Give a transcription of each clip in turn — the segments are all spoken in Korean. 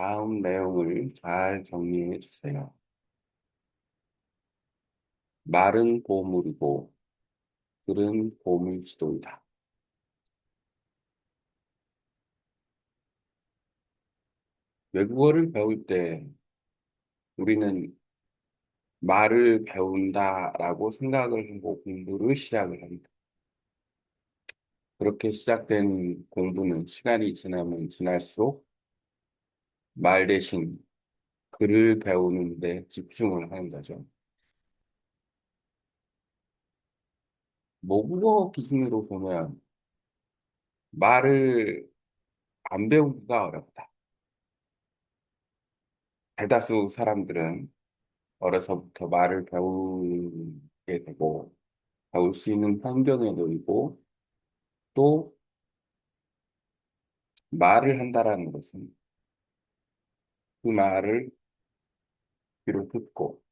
다음 내용을 잘 정리해 주세요. 말은 보물이고, 글은 보물지도이다. 외국어를 배울 때 우리는 말을 배운다라고 생각을 하고 공부를 시작을 합니다. 그렇게 시작된 공부는 시간이 지나면 지날수록 말 대신 글을 배우는 데 집중을 하는 거죠. 모국어 기준으로 보면 말을 안 배우기가 어렵다. 대다수 사람들은 어려서부터 말을 배우게 되고, 배울 수 있는 환경에 놓이고, 또 말을 한다라는 것은 그 말을 귀로 듣고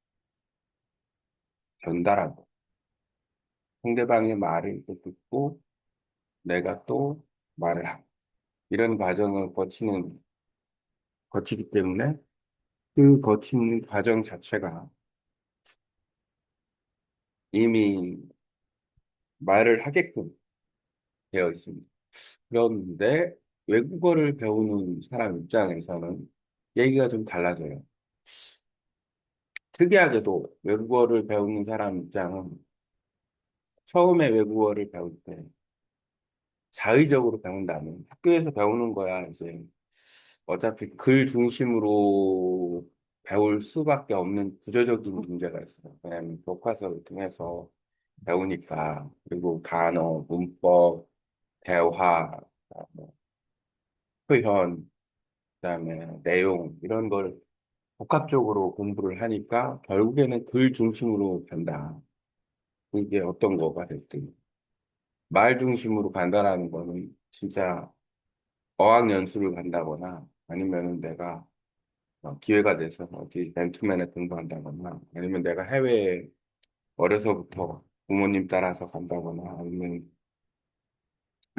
전달하고, 상대방의 말을 또 듣고, 내가 또 말을 하고, 이런 과정을 거치기 때문에 그 거치는 과정 자체가 이미 말을 하게끔 되어 있습니다. 그런데 외국어를 배우는 사람 입장에서는 얘기가 좀 달라져요. 특이하게도 외국어를 배우는 사람 입장은 처음에 외국어를 배울 때 자의적으로 배운다면 학교에서 배우는 거야 이제 어차피 글 중심으로 배울 수밖에 없는 구조적인 문제가 있어요. 왜냐하면 교과서를 통해서 배우니까. 그리고 단어, 문법, 대화, 그다음에 표현, 그다음에 내용 이런 걸 복합적으로 공부를 하니까 결국에는 글 중심으로 간다. 그게 어떤 거가 됐든 말 중심으로 간다라는 거는 진짜 어학연수를 간다거나 아니면은 내가 기회가 돼서 어디 맨투맨에 공부한다거나 아니면 내가 해외에 어려서부터 부모님 따라서 간다거나 아니면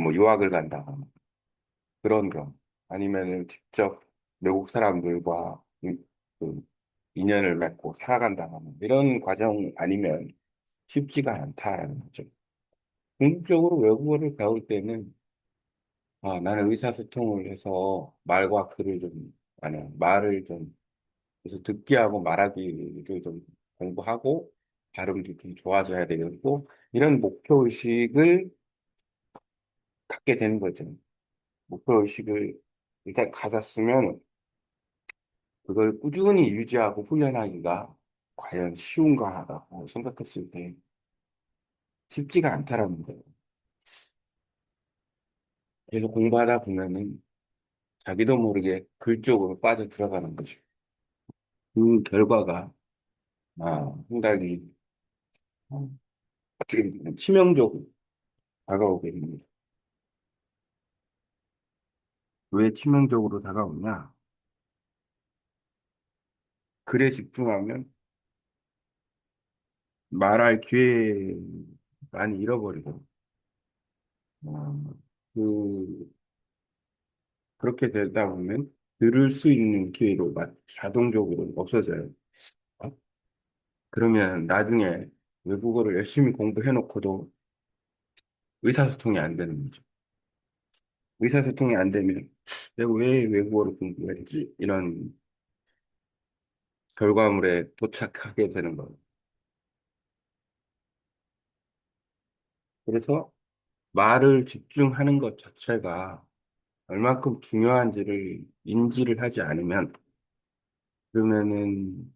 뭐 유학을 간다거나 그런 거 아니면은 직접 외국 사람들과 그 인연을 맺고 살아간다거나 이런 과정 아니면 쉽지가 않다라는 거죠. 궁극적으로 외국어를 배울 때는 나는 의사소통을 해서 말과 글을 좀, 아니, 말을 좀, 그래서 듣기 하고 말하기를 좀 공부하고, 발음도 좀 좋아져야 되겠고, 이런 목표의식을 갖게 되는 거죠. 목표의식을 일단 가졌으면, 그걸 꾸준히 유지하고 훈련하기가 과연 쉬운가라고 생각했을 때 쉽지가 않다라는 거예요. 계속 공부하다 보면은 자기도 모르게 글 쪽으로 빠져 들어가는 거죠. 그 결과가 상당히 어떻게 보면 치명적으로 다가오게 됩니다. 왜 치명적으로 다가오냐? 글에 집중하면 말할 기회 많이 잃어버리고, 어, 그, 그렇게 되다 보면 들을 수 있는 기회로 자동적으로 없어져요. 어? 그러면 나중에 외국어를 열심히 공부해놓고도 의사소통이 안 되는 거죠. 의사소통이 안 되면 내가 왜 외국어를 공부했지? 이런 결과물에 도착하게 되는 거예요. 그래서 말을 집중하는 것 자체가 얼만큼 중요한지를 인지를 하지 않으면 그러면은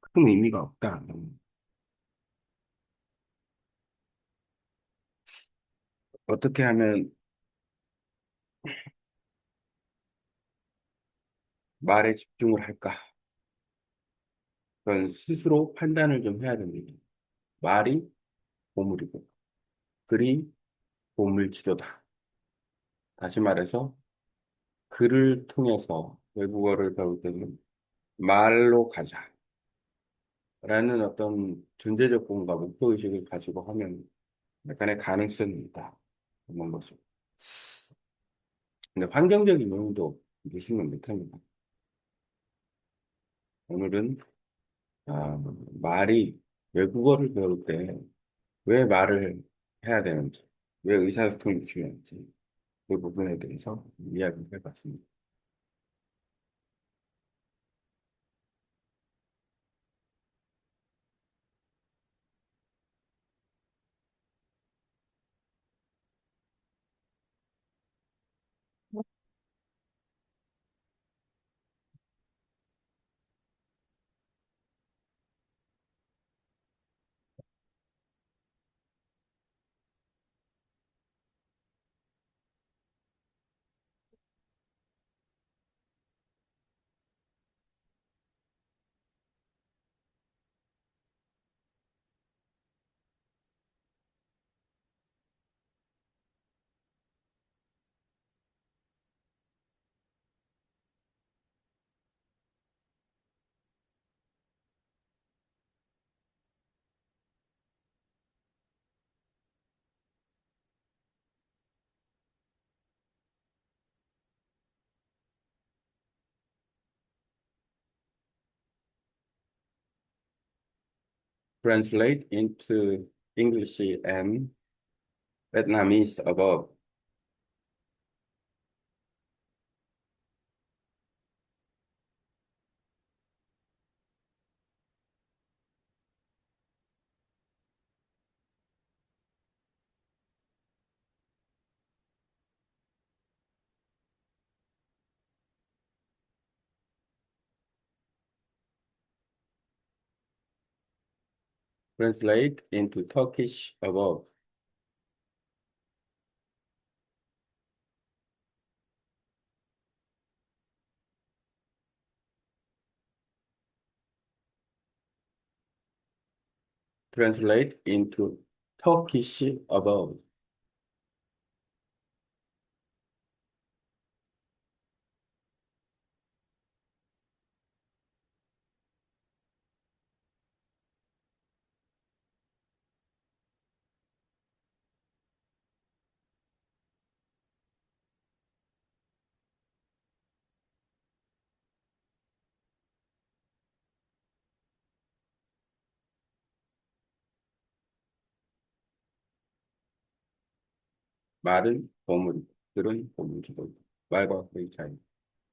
큰 의미가 없다. 어떻게 하면 말에 집중을 할까? 그건 스스로 판단을 좀 해야 됩니다. 말이 보물이고 글이 보물지도다. 다시 말해서 글을 통해서 외국어를 배울 때는 말로 가자라는 어떤 존재적 공과 목표의식을 가지고 하면 약간의 가능성이 있다. 그런 거죠. 근데 환경적인 요인도 무시는 못합니다. 오늘은 말이 외국어를 배울 때 왜 말을 해야 되는지, 왜 의사소통이 중요한지 그 부분에 대해서 이야기를 해봤습니다. Translate into English and Vietnamese above. Translate into Turkish above. Translate into Turkish above. 말은 보물, 들은 보물지도. 말과 그의 차이.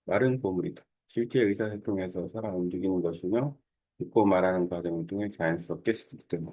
말은 보물이다. 실제 의사소통에서 살아 움직이는 것이며 듣고 말하는 과정을 통해 자연스럽게 수집된다.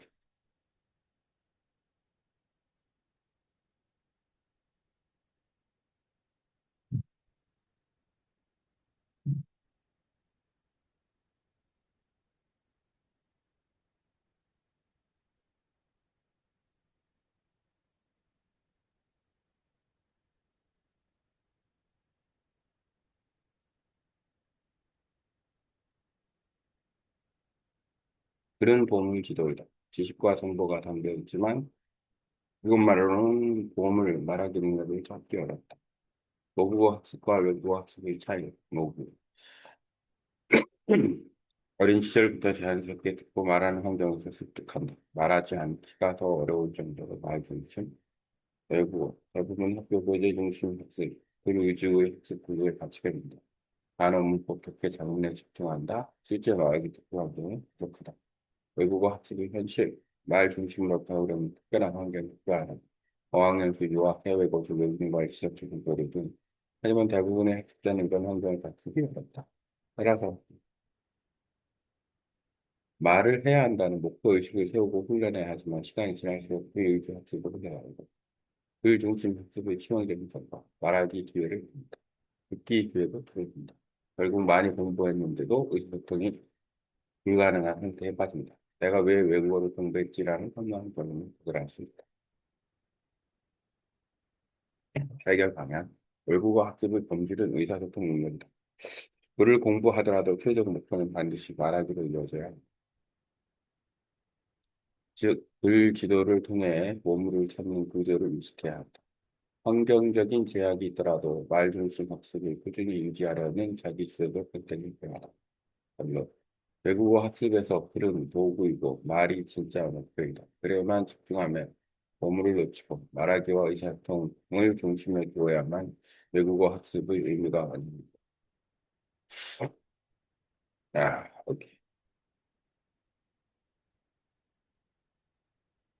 들은 보물지도이다. 지식과 정보가 담겨 있지만 이것만으로는 보험을 말하기 능력을 찾기 어렵다. 모국어 학습과 외국어 학습의 차이, 모국. 어린 시절부터 자연스럽게 듣고 말하는 환경에서 습득한다. 말하지 않기가 더 어려울 정도로 말 중심, 외국어, 대부분 학교 교재 중심 학습, 그 위주의 학습 구조의 가치가 있다. 단어 문법 독해 자문에 집중한다. 실제 말하기 듣고 하기는 부족하다. 외국어 학습의 현실, 말 중심으로 배우려면 특별한 환경이 필요하다. 어학연수, 유학, 해외 거주, 외국인과의 지속적인 교류 등. 하지만 대부분의 학습자는 이런 환경을 갖추기 어렵다. 따라서 말을 해야 한다는 목표의식을 세우고 훈련해야 하지만 시간이 지날수록 그 의지 학습을 훈련하고 글 중심 학습의 치명적인 결과 말하기 기회를 줍니다. 듣기 기회도 줄어든다. 결국 많이 공부했는데도 의사소통이 불가능한 상태에 빠진다. 내가 왜 외국어를 공부했지라는 현명한 결론을 도달할 수 있다. 해결 방향. 외국어 학습의 본질은 의사소통 능력이다. 글을 공부하더라도 최종 목표는 반드시 말하기로 이어져야 한다. 즉, 글 지도를 통해 보물을 찾는 구조를 의식해야 한다. 환경적인 제약이 있더라도 말 중심 학습을 꾸준히 유지하려는 자기 지도적 선택이 필요하다. 결론. 외국어 학습에서 글은 도구이고 말이 진짜 목표이다. 그래야만 집중하면 보물을 놓치고 말하기와 의사소통을 중심에 두어야만 외국어 학습의 의미가 아닙니다. 오케이.